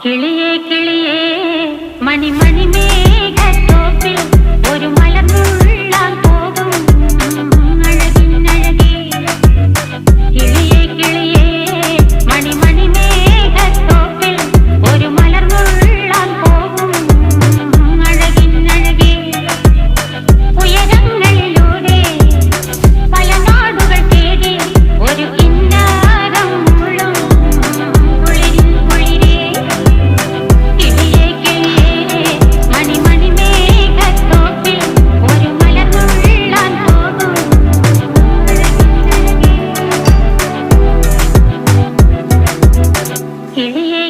കിളിയേ കിളിയേ മണിമണി മേഘത്തോപ്പിൽ ഒരു മലർന്നുള്ളാൻ പോകും അഴകിനഴകേ. കിളിയേ കിളിയേ മണിമണി മേഘത്തോപ്പിൽ ഒരു മലർന്നുള്ളാൻ പോകും അഴകിനഴകേ. ഉയരങ്ങളിലൂടെ പല നാടുകൾ തേടി ഒരു കിന്നാരം മുള്ളും കുളിരിൻ കുളിരേ. കിളിയേ കിളിയേ മണിമണി മേഘത്തോപ്പിൽ ഒരു മലർന്നുള്ളാൻ പോകും അഴകിനഴകേ. കിളിയേ